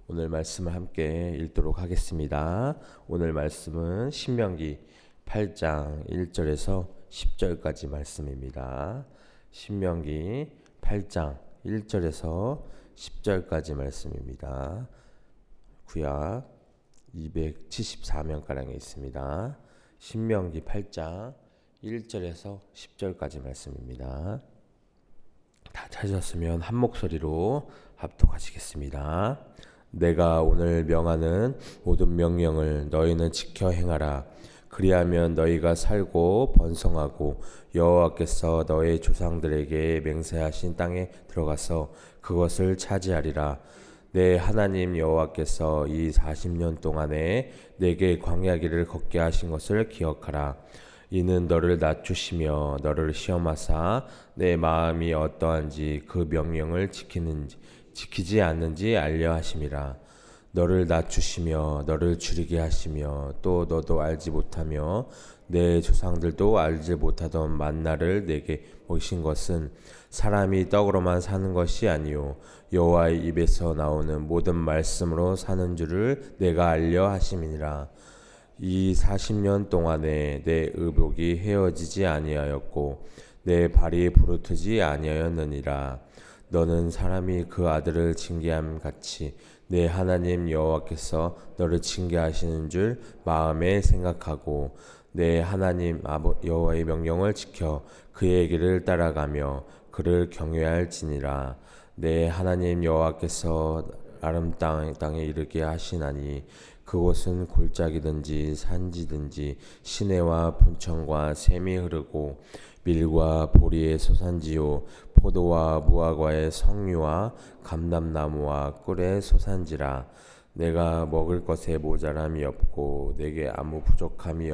오늘 말씀을 함께 읽도록 하겠습니다. 오늘 말씀은 신명기 8장 1절에서 10절까지 말씀입니다. 신명기 8장 1절에서 10절까지 말씀입니다. 구약 274면가량에 있습니다. 신명기 8장 1절에서 10절까지 말씀입니다. 다 찾으셨으면 한 목소리로 합독하시겠습니다. 내가 오늘 명하는 모든 명령을 너희는 지켜 행하라. 그리하면 너희가 살고 번성하고 여호와께서 너희 조상들에게 맹세하신 땅에 들어가서 그것을 차지하리라. 내 하나님 여호와께서 이 40년 동안에 내게 광야 길을 걷게 하신 것을 기억하라. 이는 너를 낮추시며 너를 시험하사 내 마음이 어떠한지 그 명령을 지키지 않는지 알려 하심이라. 너를 낮추시며 너를 줄이게 하시며 또 너도 알지 못하며 내 조상들도 알지 못하던 만나를 내게 보이신 것은 사람이 떡으로만 사는 것이 아니요 여호와의 입에서 나오는 모든 말씀으로 사는 줄을 내가 알려 하심이니라. 이 40년 동안에 내 의복이 헤어지지 아니하였고 내 발이 부르트지 아니하였느니라. 너는 사람이 그 아들을 징계함 같이 내 하나님 여호와께서 너를 징계하시는 줄 마음에 생각하고 내 하나님 여호와의 명령을 지켜 그의 길을 따라가며 그를 경외할지니라. 내 하나님 여호와께서 아름 땅에 이르게 하시나니 그곳은 골짜기든지 산지든지 시내와 분천과 샘이 흐르고 밀과 보리의 소산지요 포도와 무화과의 성류와 감람나무와 꿀의 소산지라. 내가 먹을 것에 모자람이 없고 내게 아무 부족함이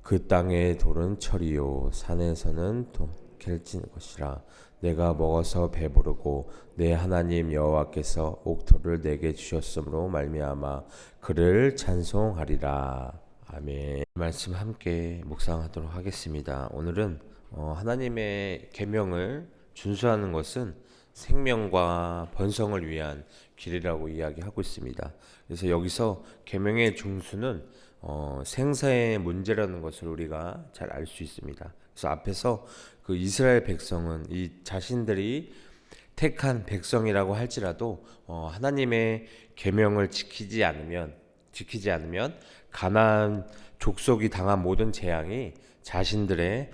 그 땅의 돌은 철이요 산에서는 갤진 것이라. 내가 먹어서 배부르고 내 하나님 여호와께서 옥토를 내게 주셨으므로 말미암아 그를 찬송하리라. 아멘. 말씀 함께 묵상하도록 하겠습니다. 오늘은 하나님의 계명을 준수하는 것은 생명과 번성을 위한 길이라고 이야기하고 있습니다. 그래서 여기서 계명의 중수는 생사의 문제라는 것을 우리가 잘 알 수 있습니다. 그래서 앞에서 그 이스라엘 백성은 이 자신들이 택한 백성이라고 할지라도 하나님의 계명을 지키지 않으면 가나안 족속이 당한 모든 재앙이 자신들의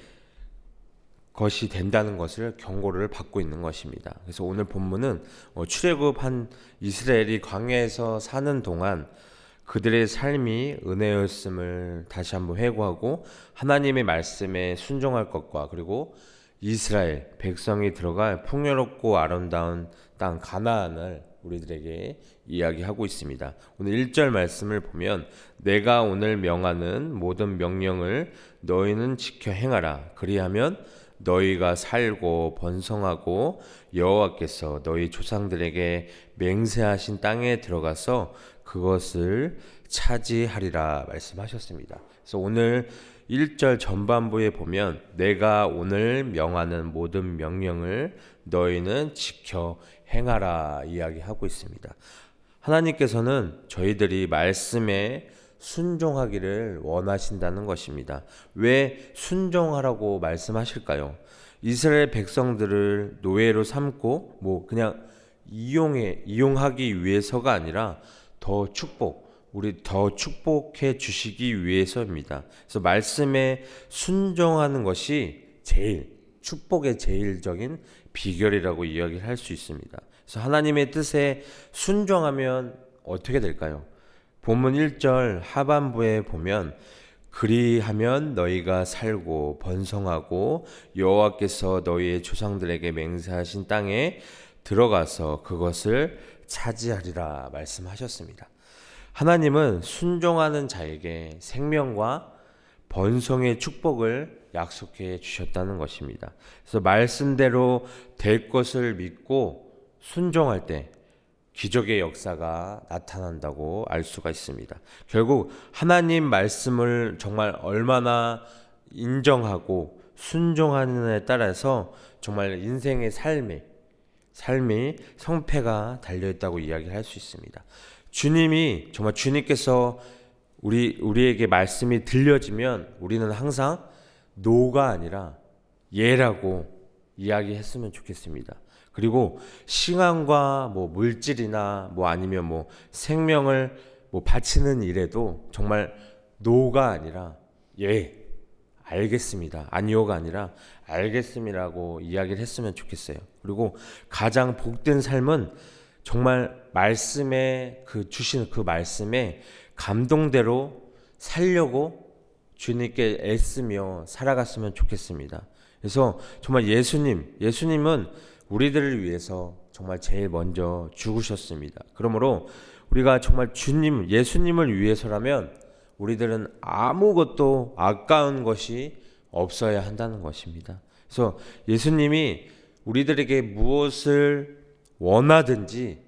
것이 된다는 것을 경고를 받고 있는 것입니다. 그래서 오늘 본문은 출애굽한 이스라엘이 광야에서 사는 동안 그들의 삶이 은혜였음을 다시 한번 회고하고 하나님의 말씀에 순종할 것과 그리고 이스라엘 백성이 들어갈 풍요롭고 아름다운 땅 가나안을 우리들에게 이야기하고 있습니다. 오늘 1절 말씀을 보면 내가 오늘 명하는 모든 명령을 너희는 지켜 행하라. 그리하면 너희가 살고 번성하고 여호와께서 너희 조상들에게 맹세하신 땅에 들어가서 그것을 차지하리라 말씀하셨습니다. 그래서 오늘 1절 전반부에 보면 내가 오늘 명하는 모든 명령을 너희는 지켜 행하라 이야기하고 있습니다. 하나님께서는 저희들이 말씀에 순종하기를 원하신다는 것입니다. 왜 순종하라고 말씀하실까요? 이스라엘 백성들을 노예로 삼고 그냥 이용하기 위해서가 아니라 우리 더 축복해 주시기 위해서입니다. 그래서 말씀에 순종하는 것이 축복의 제일적인 비결이라고 이야기를 할 수 있습니다. 그래서 하나님의 뜻에 순종하면 어떻게 될까요? 본문 1절 하반부에 보면 그리하면 너희가 살고 번성하고 여호와께서 너희의 조상들에게 맹세하신 땅에 들어가서 그것을 차지하리라 말씀하셨습니다. 하나님은 순종하는 자에게 생명과 번성의 축복을 약속해 주셨다는 것입니다. 그래서 말씀대로 될 것을 믿고 순종할 때 기적의 역사가 나타난다고 알 수가 있습니다. 결국 하나님 말씀을 정말 얼마나 인정하고 순종하느냐에 따라서 정말 인생의 삶에 삶이 성패가 달려있다고 이야기할 수 있습니다. 주님이 정말 주님께서 우리에게 말씀이 들려지면 우리는 항상 노가 아니라 예라고 이야기했으면 좋겠습니다. 그리고 시간과 물질이나 아니면 생명을 바치는 일에도 정말 노가 아니라 예, 알겠습니다. 아니요가 아니라 알겠습니다라고 이야기를 했으면 좋겠어요. 그리고 가장 복된 삶은 정말 말씀에 주신 그 말씀에 감동대로 살려고 주님께 애쓰며 살아갔으면 좋겠습니다. 그래서 정말 예수님은 우리들을 위해서 정말 제일 먼저 죽으셨습니다. 그러므로 우리가 정말 예수님을 위해서라면 우리들은 아무것도 아까운 것이 없어야 한다는 것입니다. 그래서 예수님이 우리들에게 무엇을 원하든지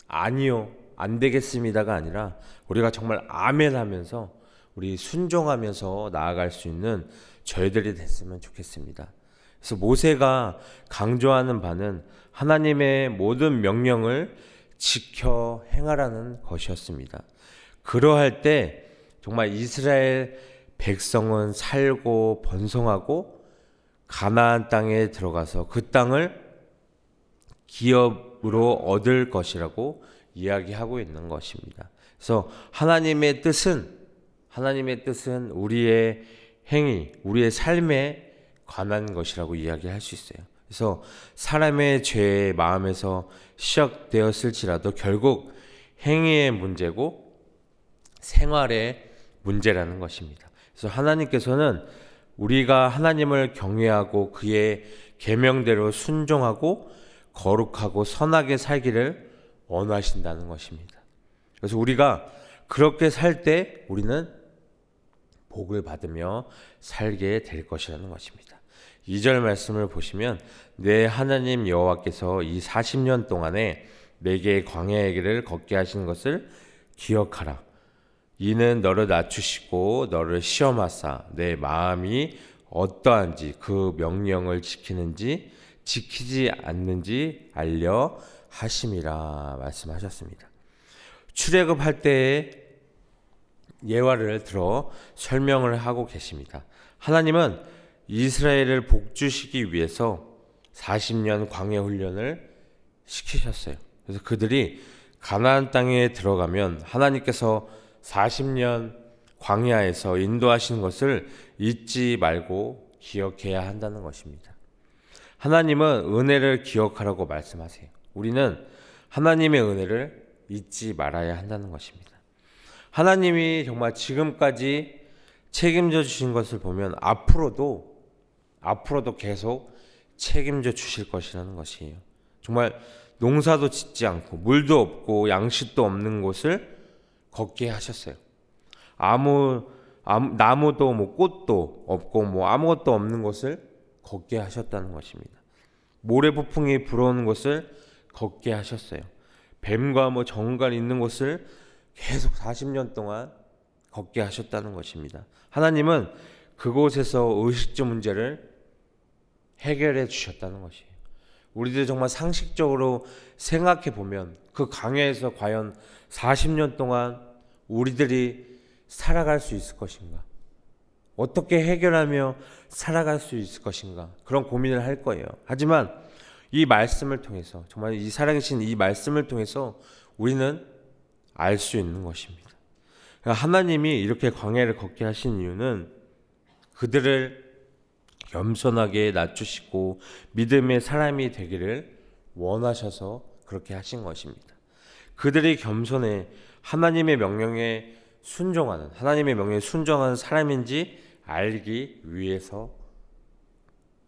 아니요, 안 되겠습니다가 아니라 우리가 정말 아멘 하면서 우리 순종하면서 나아갈 수 있는 저희들이 됐으면 좋겠습니다. 그래서 모세가 강조하는 바는 하나님의 모든 명령을 지켜 행하라는 것이었습니다. 그러할 때 정말 이스라엘 백성은 살고 번성하고 가나안 땅에 들어가서 그 땅을 기업으로 얻을 것이라고 이야기하고 있는 것입니다. 그래서 하나님의 뜻은 우리의 행위, 우리의 삶에 관한 것이라고 이야기할 수 있어요. 그래서 사람의 죄의 마음에서 시작되었을지라도 결국 행위의 문제고 생활의 문제라는 것입니다. 그래서 하나님께서는 우리가 하나님을 경외하고 그의 계명대로 순종하고 거룩하고 선하게 살기를 원하신다는 것입니다. 그래서 우리가 그렇게 살 때 우리는 복을 받으며 살게 될 것이라는 것입니다. 2절 말씀을 보시면 내 하나님 여호와께서 이 40년 동안에 내게 광야의 길을 걷게 하신 것을 기억하라. 이는 너를 낮추시고 너를 시험하사 내 마음이 어떠한지 그 명령을 지키는지 지키지 않는지 알려 하심이라 말씀하셨습니다. 출애굽할 때의 예화를 들어 설명을 하고 계십니다. 하나님은 이스라엘을 복주시기 위해서 40년 광야 훈련을 시키셨어요. 그래서 그들이 가나안 땅에 들어가면 하나님께서 40년 광야에서 인도하신 것을 잊지 말고 기억해야 한다는 것입니다. 하나님은 은혜를 기억하라고 말씀하세요. 우리는 하나님의 은혜를 잊지 말아야 한다는 것입니다. 하나님이 정말 지금까지 책임져 주신 것을 보면 앞으로도 계속 책임져 주실 것이라는 것이에요. 정말 농사도 짓지 않고 물도 없고 양식도 없는 곳을 걷게 하셨어요. 나무도 꽃도 없고 아무것도 없는 곳을 걷게 하셨다는 것입니다. 모래폭풍이 불어오는 곳을 걷게 하셨어요. 뱀과 정갈 있는 곳을 계속 40년 동안 걷게 하셨다는 것입니다. 하나님은 그곳에서 의식주 문제를 해결해 주셨다는 것이에요. 우리들 정말 상식적으로 생각해 보면 그 광야에서 과연 40년 동안 우리들이 살아갈 수 있을 것인가? 어떻게 해결하며 살아갈 수 있을 것인가? 그런 고민을 할 거예요. 하지만 이 말씀을 통해서 정말 이 살아계신 이 말씀을 통해서 우리는 알 수 있는 것입니다. 하나님이 이렇게 광야를 걷게 하신 이유는 그들을 겸손하게 낮추시고 믿음의 사람이 되기를 원하셔서 그렇게 하신 것입니다. 그들이 겸손해 하나님의 명령에 순종하는 사람인지 알기 위해서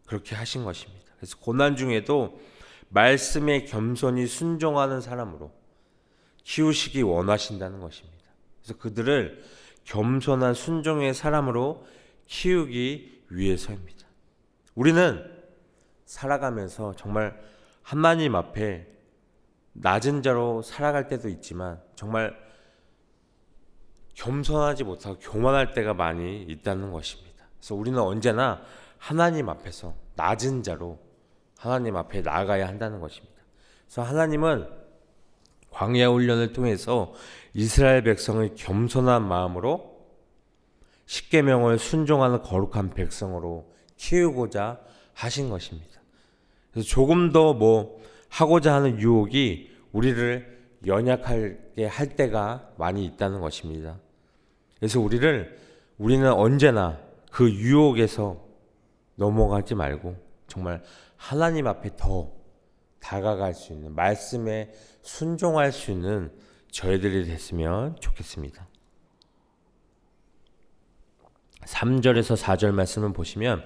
그렇게 하신 것입니다. 그래서 고난 중에도 말씀에 겸손히 순종하는 사람으로 키우시기 원하신다는 것입니다. 그래서 그들을 겸손한 순종의 사람으로 키우기 위해서입니다. 우리는 살아가면서 정말 하나님 앞에 낮은 자로 살아갈 때도 있지만 정말 겸손하지 못하고 교만할 때가 많이 있다는 것입니다. 그래서 우리는 언제나 하나님 앞에서 낮은 자로 하나님 앞에 나아가야 한다는 것입니다. 그래서 하나님은 광야 훈련을 통해서 이스라엘 백성을 겸손한 마음으로 십계명을 순종하는 거룩한 백성으로 키우고자 하신 것입니다. 그래서 조금 더 하고자 하는 유혹이 우리를 연약하게 할 때가 많이 있다는 것입니다. 그래서 우리는 언제나 그 유혹에서 넘어가지 말고 정말 하나님 앞에 더 다가갈 수 있는, 말씀에 순종할 수 있는 저희들이 됐으면 좋겠습니다. 3절에서 4절 말씀을 보시면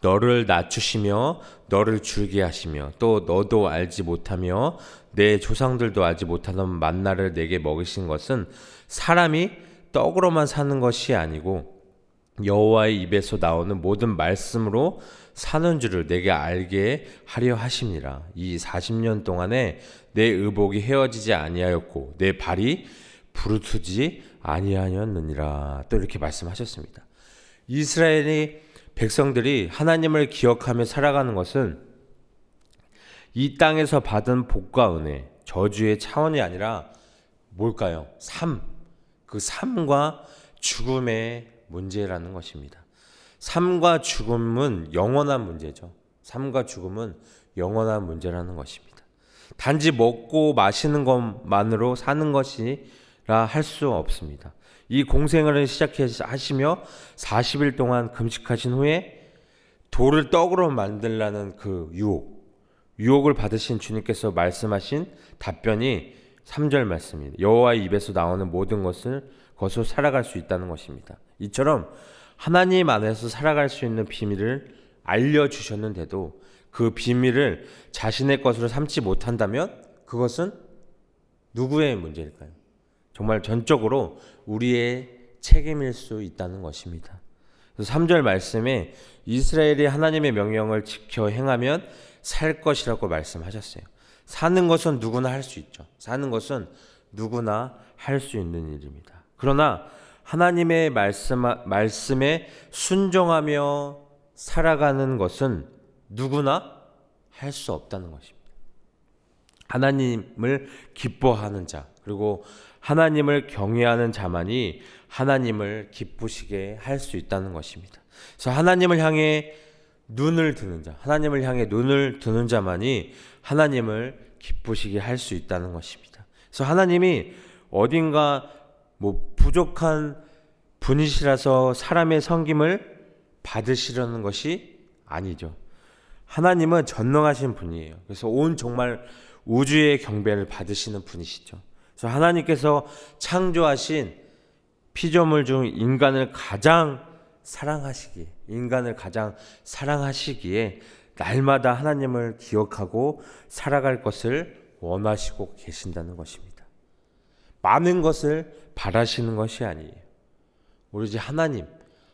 너를 낮추시며 너를 줄게 하시며 또 너도 알지 못하며 내 조상들도 알지 못하던 만나를 내게 먹이신 것은 사람이 떡으로만 사는 것이 아니고 여호와의 입에서 나오는 모든 말씀으로 사는 줄을 내게 알게 하려 하심이라. 이 40년 동안에 내 의복이 헤어지지 아니하였고 내 발이 부르트지 아니하였느니라. 또 이렇게 말씀하셨습니다. 이스라엘의 백성들이 하나님을 기억하며 살아가는 것은 이 땅에서 받은 복과 은혜, 저주의 차원이 아니라 뭘까요? 그 삶과 죽음의 문제라는 것입니다. 삶과 죽음은 영원한 문제죠. 삶과 죽음은 영원한 문제라는 것입니다. 단지 먹고 마시는 것만으로 사는 것이라 할 수 없습니다. 이 공생을 시작하시며 40일 동안 금식하신 후에 돌을 떡으로 만들라는 그 유혹을 받으신 주님께서 말씀하신 답변이 3절 말씀입니다. 여호와의 입에서 나오는 모든 것으로 살아갈 수 있다는 것입니다. 이처럼 하나님 안에서 살아갈 수 있는 비밀을 알려주셨는데도 그 비밀을 자신의 것으로 삼지 못한다면 그것은 누구의 문제일까요? 정말 전적으로 우리의 책임일 수 있다는 것입니다. 3절 말씀에 이스라엘이 하나님의 명령을 지켜 행하면 살 것이라고 말씀하셨어요. 사는 것은 누구나 할 수 있죠. 사는 것은 누구나 할 수 있는 일입니다. 그러나 하나님의 말씀에 순종하며 살아가는 것은 누구나 할 수 없다는 것입니다. 하나님을 기뻐하는 자, 그리고 하나님을 경외하는 자만이 하나님을 기쁘시게 할 수 있다는 것입니다. 그래서 하나님을 향해 눈을 드는 자만이 하나님을 기쁘시게 할 수 있다는 것입니다. 그래서 하나님이 어딘가 부족한 분이시라서 사람의 섬김을 받으시려는 것이 아니죠. 하나님은 전능하신 분이에요. 그래서 정말 우주의 경배를 받으시는 분이시죠. 그래서 하나님께서 창조하신 피조물 중 인간을 가장 사랑하시기에 날마다 하나님을 기억하고 살아갈 것을 원하시고 계신다는 것입니다. 많은 것을 바라시는 것이 아니에요. 오로지 하나님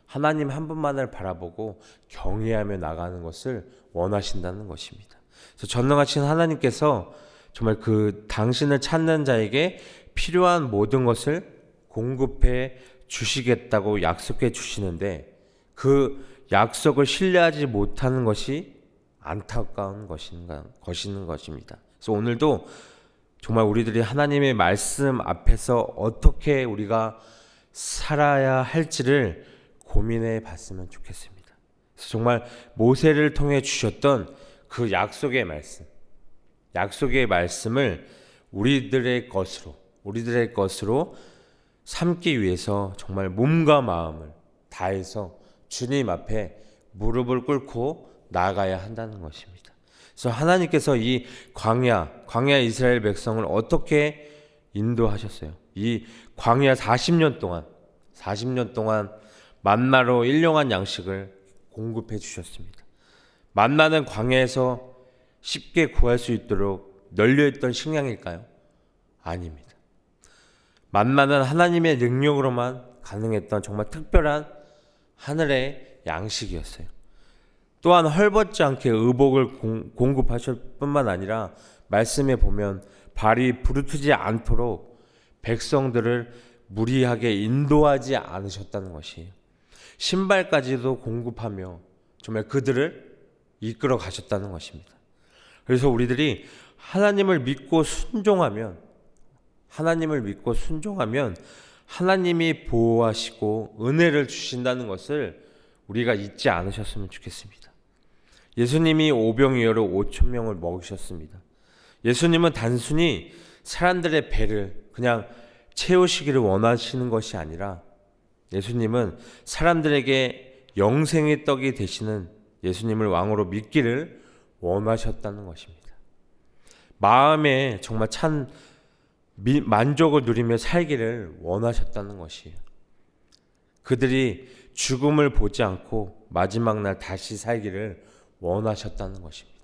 한 분만을 바라보고 경외하며 나가는 것을 원하신다는 것입니다. 그래서 전능하신 하나님께서 정말 그 당신을 찾는 자에게 필요한 모든 것을 공급해 주시겠다고 약속해 주시는데 그 약속을 신뢰하지 못하는 것이 안타까운 것인 것입니다. 그래서 오늘도 정말 우리들이 하나님의 말씀 앞에서 어떻게 우리가 살아야 할지를 고민해 봤으면 좋겠습니다. 그래서 정말 모세를 통해 주셨던 그 약속의 말씀을 우리들의 것으로 삼기 위해서 정말 몸과 마음을 다해서 주님 앞에 무릎을 꿇고 나아가야 한다는 것입니다. 그래서 하나님께서 이 광야 이스라엘 백성을 어떻게 인도하셨어요? 이 광야 40년 동안 만나로 일용한 양식을 공급해 주셨습니다. 만나는 광야에서 쉽게 구할 수 있도록 널려있던 식량일까요? 아닙니다. 만나는 하나님의 능력으로만 가능했던 정말 특별한 하늘의 양식이었어요. 또한 헐벗지 않게 의복을 공급하실 뿐만 아니라 말씀에 보면 발이 부르트지 않도록 백성들을 무리하게 인도하지 않으셨다는 것이에요. 신발까지도 공급하며 정말 그들을 이끌어 가셨다는 것입니다. 그래서 우리들이 하나님을 믿고 순종하면 하나님이 보호하시고 은혜를 주신다는 것을 우리가 잊지 않으셨으면 좋겠습니다. 예수님이 오병이어로 5천 명을 먹이셨습니다. 예수님은 단순히 사람들의 배를 그냥 채우시기를 원하시는 것이 아니라 예수님은 사람들에게 영생의 떡이 되시는 예수님을 왕으로 믿기를 원하셨다는 것입니다. 마음에 정말 참 만족을 누리며 살기를 원하셨다는 것이에요. 그들이 죽음을 보지 않고 마지막 날 다시 살기를 원하셨다는 것입니다.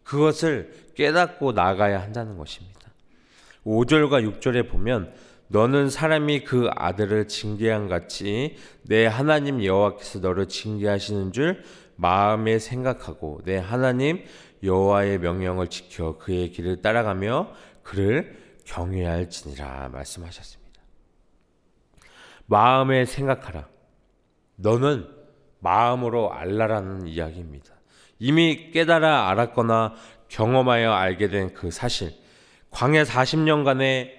그것을 깨닫고 나가야 한다는 것입니다. 5절과 6절에 보면 너는 사람이 그 아들을 징계한 같이 내 하나님 여호와께서 너를 징계하시는 줄 마음에 생각하고 내 하나님 여호와의 명령을 지켜 그의 길을 따라가며 그를 경외할지니라 말씀하셨습니다. 마음에 생각하라. 너는 마음으로 알라라는 이야기입니다. 이미 깨달아 알았거나 경험하여 알게 된 그 사실, 광야 40년간의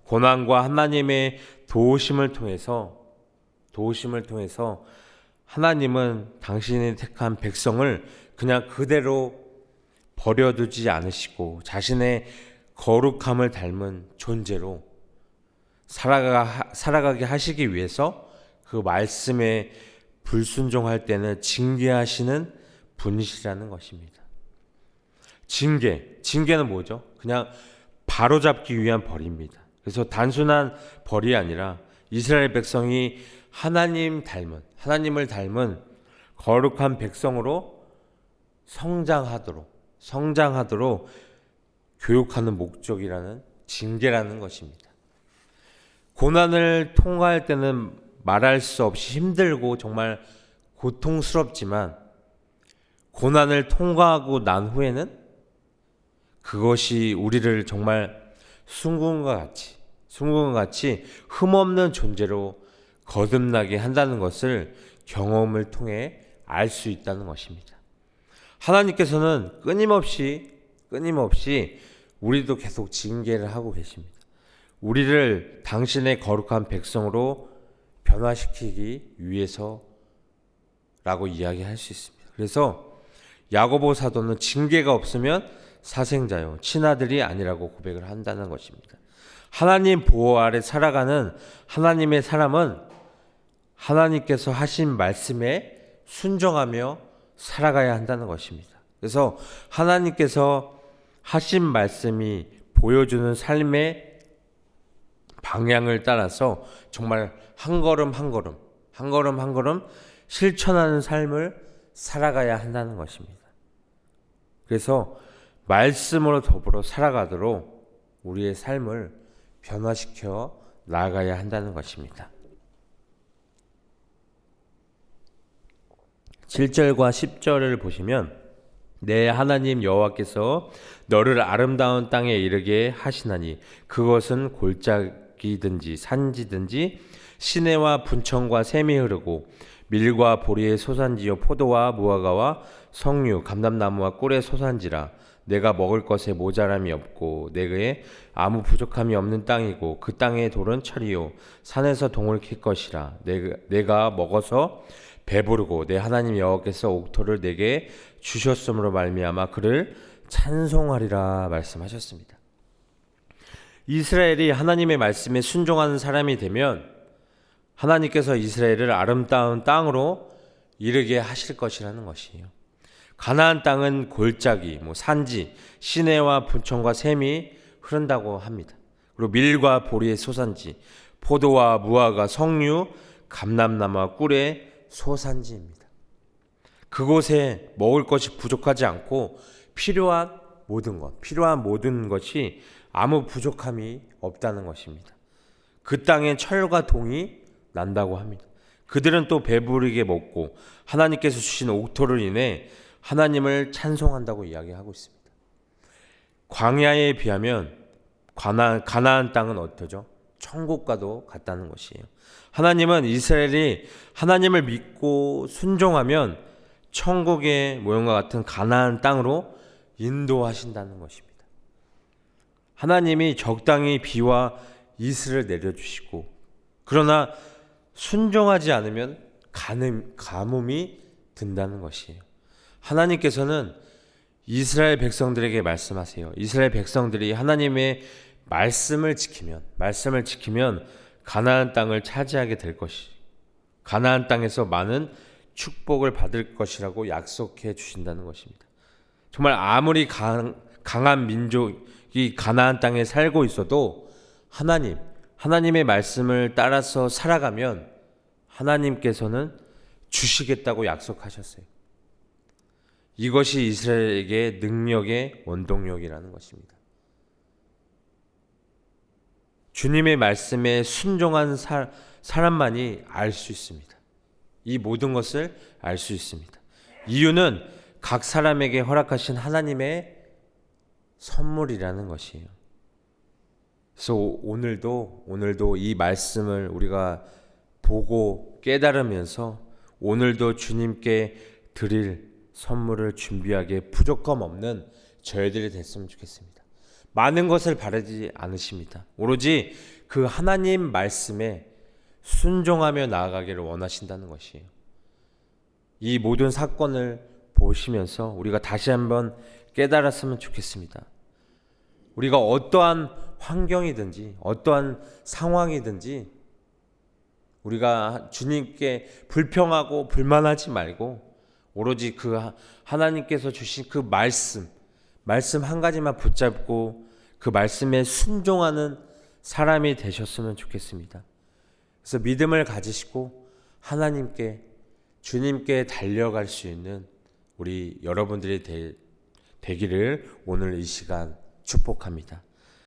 고난과 하나님의 도우심을 통해서 하나님은 당신이 택한 백성을 그냥 그대로 버려두지 않으시고 자신의 거룩함을 닮은 존재로 살아가게 하시기 위해서 그 말씀에 불순종할 때는 징계하시는 분이시라는 것입니다. 징계는 뭐죠? 그냥 바로잡기 위한 벌입니다. 그래서 단순한 벌이 아니라 이스라엘 백성이 하나님을 닮은 거룩한 백성으로 성장하도록 교육하는 목적이라는 징계라는 것입니다. 고난을 통과할 때는 말할 수 없이 힘들고 정말 고통스럽지만 고난을 통과하고 난 후에는 그것이 우리를 정말 순금과 같이 흠없는 존재로 거듭나게 한다는 것을 경험을 통해 알 수 있다는 것입니다. 하나님께서는 끊임없이 우리도 계속 징계를 하고 계십니다. 우리를 당신의 거룩한 백성으로 변화시키기 위해서라고 이야기할 수 있습니다. 그래서 야고보 사도는 징계가 없으면 사생자요 친아들이 아니라고 고백을 한다는 것입니다. 하나님 보호 아래 살아가는 하나님의 사람은 하나님께서 하신 말씀에 순종하며 살아가야 한다는 것입니다. 그래서 하나님께서 하신 말씀이 보여주는 삶의 방향을 따라서 정말 한 걸음 한 걸음 실천하는 삶을 살아가야 한다는 것입니다. 그래서 말씀으로 더불어 살아가도록 우리의 삶을 변화시켜 나가야 한다는 것입니다. 7절과 10절을 보시면 내 하나님 여호와께서 너를 아름다운 땅에 이르게 하시나니 그것은 골짜기든지 산지든지 시내와 분청과 샘이 흐르고 밀과 보리의 소산지요 포도와 무화과와 석류 감람나무와 꿀의 소산지라. 내가 먹을 것에 모자람이 없고 내게 아무 부족함이 없는 땅이고 그 땅의 돌은 철이요 산에서 동을 캘 것이라. 내가 먹어서 배부르고 내 하나님 여호와께서 옥토를 내게 주셨으므로 말미암아 그를 찬송하리라 말씀하셨습니다. 이스라엘이 하나님의 말씀에 순종하는 사람이 되면 하나님께서 이스라엘을 아름다운 땅으로 이르게 하실 것이라는 것이에요. 가나안 땅은 골짜기, 산지, 시내와 분청과 샘이 흐른다고 합니다. 그리고 밀과 보리의 소산지, 포도와 무화과, 석류, 감람나무와 꿀의 소산지입니다. 그곳에 먹을 것이 부족하지 않고 필요한 모든 것이 아무 부족함이 없다는 것입니다. 그 땅엔 철과 동이 난다고 합니다. 그들은 또 배부르게 먹고 하나님께서 주신 옥토를 인해 하나님을 찬송한다고 이야기하고 있습니다. 광야에 비하면 가나안 땅은 어떠죠? 천국과도 같다는 것이에요. 하나님은 이스라엘이 하나님을 믿고 순종하면 천국의 모형과 같은 가나안 땅으로 인도하신다는 것입니다. 하나님이 적당히 비와 이슬을 내려주시고, 그러나 순종하지 않으면 가뭄이 든다는 것이에요. 하나님께서는 이스라엘 백성들에게 말씀하세요. 이스라엘 백성들이 하나님의 말씀을 지키면 가나안 땅을 차지하게 될 것이, 가나안 땅에서 많은 축복을 받을 것이라고 약속해 주신다는 것입니다. 정말 아무리 강한 민족이 가나안 땅에 살고 있어도 하나님의 말씀을 따라서 살아가면 하나님께서는 주시겠다고 약속하셨어요. 이것이 이스라엘에게 능력의 원동력이라는 것입니다. 주님의 말씀에 순종한 사람만이 알 수 있습니다. 이 모든 것을 알 수 있습니다. 이유는 각 사람에게 허락하신 하나님의 선물이라는 것이에요. 그래서 오늘도 이 말씀을 우리가 보고 깨달으면서 오늘도 주님께 드릴 선물을 준비하기에 부족함 없는 저희들이 됐으면 좋겠습니다. 많은 것을 바라지 않으십니다. 오로지 그 하나님 말씀에 순종하며 나아가기를 원하신다는 것이에요. 이 모든 사건을 보시면서 우리가 다시 한번 깨달았으면 좋겠습니다. 우리가 어떠한 환경이든지 어떠한 상황이든지 우리가 주님께 불평하고 불만하지 말고 오로지 그 하나님께서 주신 그 말씀 한 가지만 붙잡고 그 말씀에 순종하는 사람이 되셨으면 좋겠습니다. 그래서 믿음을 가지시고 주님께 달려갈 수 있는 우리 여러분들이 되기를 오늘 이 시간 축복합니다.